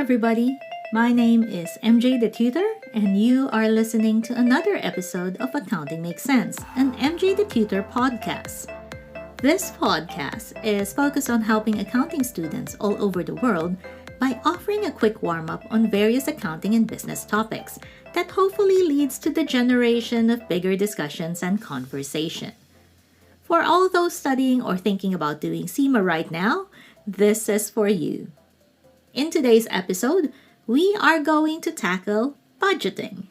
everybody. My name is MJ the Tutor, and you are listening to another episode of Accounting Makes Sense, an MJ the Tutor podcast. This podcast is focused on helping accounting students all over the world by offering a quick warm-up on various accounting and business topics that hopefully leads to the generation of bigger discussions and conversation. For all those studying or thinking about doing CIMA right now, this is for you. In today's episode, we are going to tackle budgeting.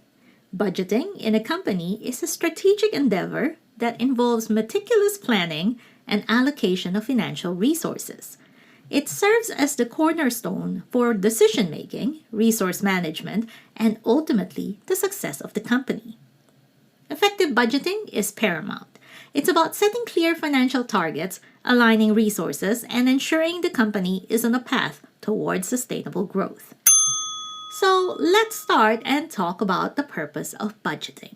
Budgeting in a company is a strategic endeavor that involves meticulous planning and allocation of financial resources. It serves as the cornerstone for decision-making, resource management, and ultimately the success of the company. Effective budgeting is paramount. It's about setting clear financial targets, aligning resources, and ensuring the company is on a path towards sustainable growth. So let's start and talk about the purpose of budgeting.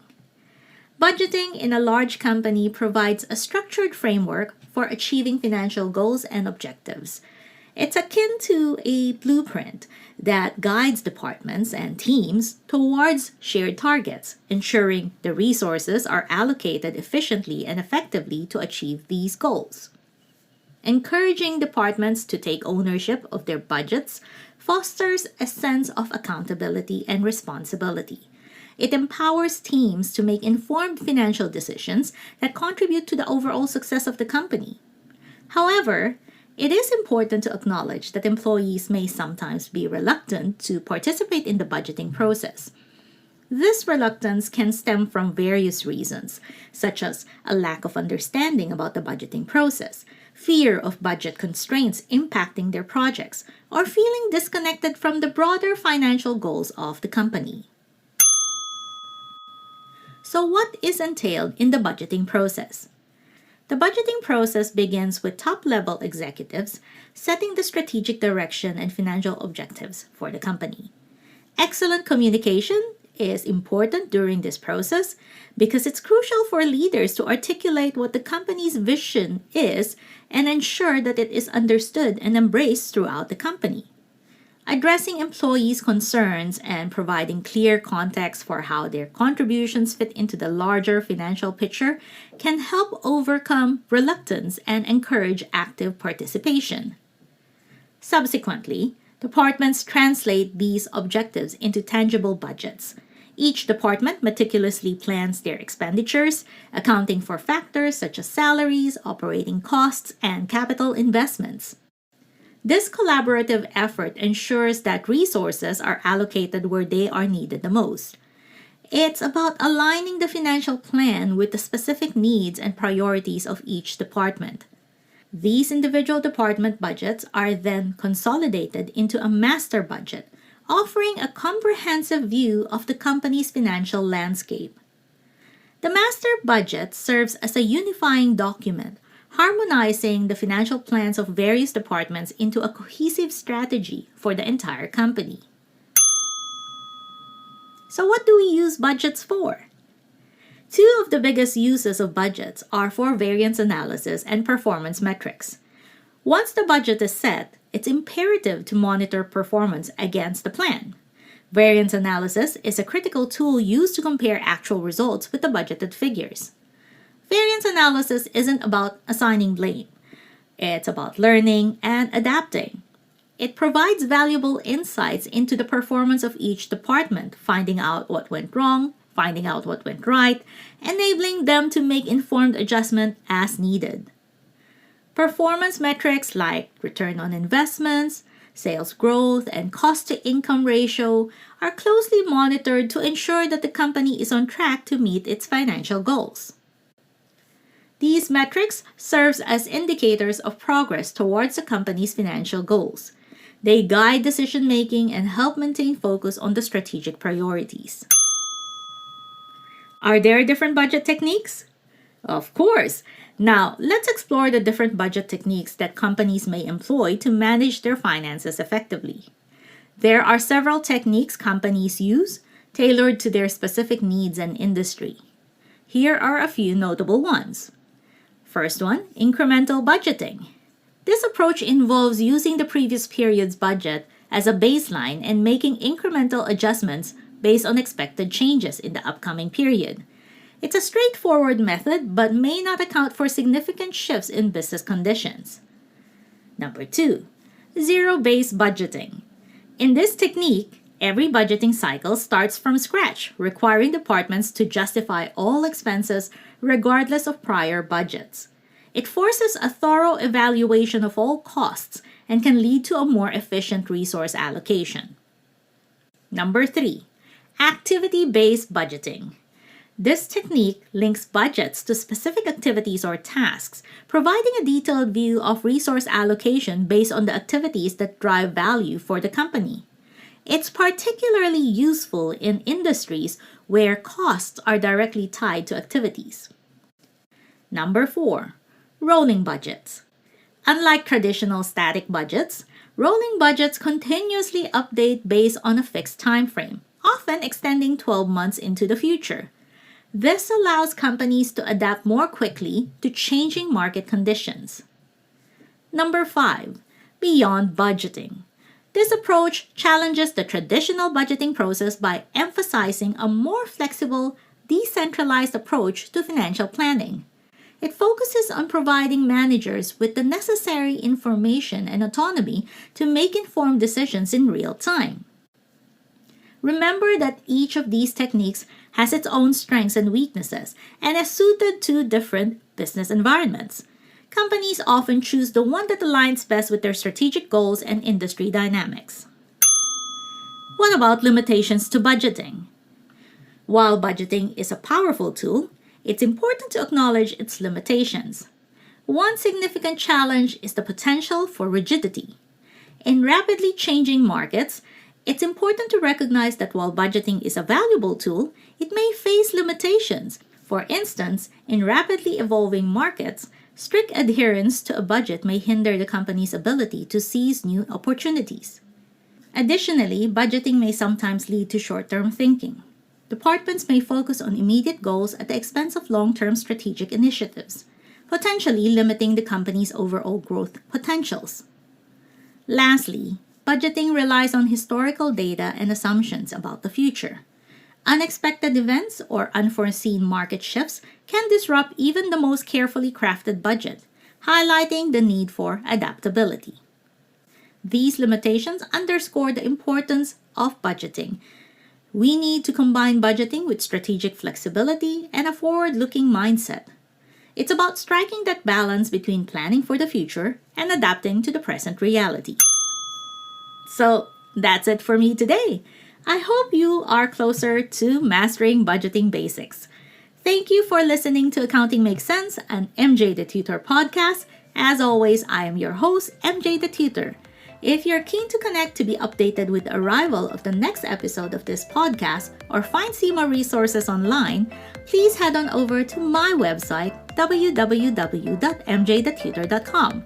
Budgeting in a large company provides a structured framework for achieving financial goals and objectives. It's akin to a blueprint that guides departments and teams towards shared targets, ensuring the resources are allocated efficiently and effectively to achieve these goals. Encouraging departments to take ownership of their budgets fosters a sense of accountability and responsibility. It empowers teams to make informed financial decisions that contribute to the overall success of the company. However, it is important to acknowledge that employees may sometimes be reluctant to participate in the budgeting process. This reluctance can stem from various reasons, such as a lack of understanding about the budgeting process, fear of budget constraints impacting their projects, or feeling disconnected from the broader financial goals of the company. So what is entailed in the budgeting process? The budgeting process begins with top-level executives setting the strategic direction and financial objectives for the company. Excellent communication is important during this process because it's crucial for leaders to articulate what the company's vision is and ensure that it is understood and embraced throughout the company. Addressing employees' concerns and providing clear context for how their contributions fit into the larger financial picture can help overcome reluctance and encourage active participation. Subsequently, departments translate these objectives into tangible budgets. Each department meticulously plans their expenditures, accounting for factors such as salaries, operating costs, and capital investments. This collaborative effort ensures that resources are allocated where they are needed the most. It's about aligning the financial plan with the specific needs and priorities of each department. These individual department budgets are then consolidated into a master budget, offering a comprehensive view of the company's financial landscape. The master budget serves as a unifying document, harmonizing the financial plans of various departments into a cohesive strategy for the entire company. So what do we use budgets for? Two of the biggest uses of budgets are for variance analysis and performance metrics. Once the budget is set, it's imperative to monitor performance against the plan. Variance analysis is a critical tool used to compare actual results with the budgeted figures. Variance analysis isn't about assigning blame. It's about learning and adapting. It provides valuable insights into the performance of each department, finding out what went wrong, finding out what went right, enabling them to make informed adjustment as needed. Performance metrics like return on investments, sales growth, and cost-to-income ratio are closely monitored to ensure that the company is on track to meet its financial goals. These metrics serve as indicators of progress towards the company's financial goals. They guide decision-making and help maintain focus on the strategic priorities. Are there different budget techniques? Of course! Now, let's explore the different budget techniques that companies may employ to manage their finances effectively. There are several techniques companies use, tailored to their specific needs and industry. Here are a few notable ones. First one, incremental budgeting. This approach involves using the previous period's budget as a baseline and making incremental adjustments based on expected changes in the upcoming period. It's a straightforward method but may not account for significant shifts in business conditions. Number 2, zero-based budgeting. In this technique, every budgeting cycle starts from scratch, requiring departments to justify all expenses regardless of prior budgets. It forces a thorough evaluation of all costs and can lead to a more efficient resource allocation. Number 3, activity-based budgeting. This technique links budgets to specific activities or tasks, providing a detailed view of resource allocation based on the activities that drive value for the company. It's particularly useful in industries where costs are directly tied to activities. Number 4, rolling budgets. Unlike traditional static budgets, rolling budgets continuously update based on a fixed time frame, often extending 12 months into the future. This allows companies to adapt more quickly to changing market conditions. Number 5, beyond budgeting. This approach challenges the traditional budgeting process by emphasizing a more flexible, decentralized approach to financial planning. It focuses on providing managers with the necessary information and autonomy to make informed decisions in real time. Remember that each of these techniques has its own strengths and weaknesses and is suited to different business environments. Companies often choose the one that aligns best with their strategic goals and industry dynamics. What about limitations to budgeting? While budgeting is a powerful tool, it's important to acknowledge its limitations. One significant challenge is the potential for rigidity. In rapidly changing markets, it's important to recognize that while budgeting is a valuable tool, it may face limitations. For instance, in rapidly evolving markets, strict adherence to a budget may hinder the company's ability to seize new opportunities. Additionally, budgeting may sometimes lead to short-term thinking. Departments may focus on immediate goals at the expense of long-term strategic initiatives, potentially limiting the company's overall growth potentials. Lastly, budgeting relies on historical data and assumptions about the future. Unexpected events or unforeseen market shifts can disrupt even the most carefully crafted budget, highlighting the need for adaptability. These limitations underscore the importance of budgeting. We need to combine budgeting with strategic flexibility and a forward-looking mindset. It's about striking that balance between planning for the future and adapting to the present reality. So that's it for me today. I hope you are closer to mastering budgeting basics. Thank you for listening to Accounting Makes Sense, an MJ the Tutor podcast. As always, I am your host, MJ the Tutor. If you're keen to connect to be updated with the arrival of the next episode of this podcast or find CIMA resources online, please head on over to my website, www.mjthetutor.com.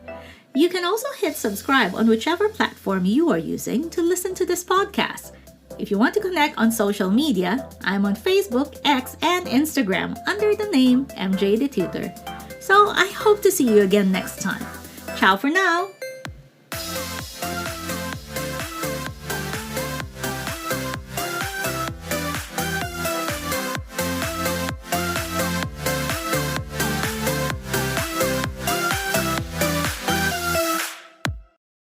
You can also hit subscribe on whichever platform you are using to listen to this podcast. If you want to connect on social media, I'm on Facebook, X, and Instagram under the name MJ the Tutor. So I hope to see you again next time. Ciao for now!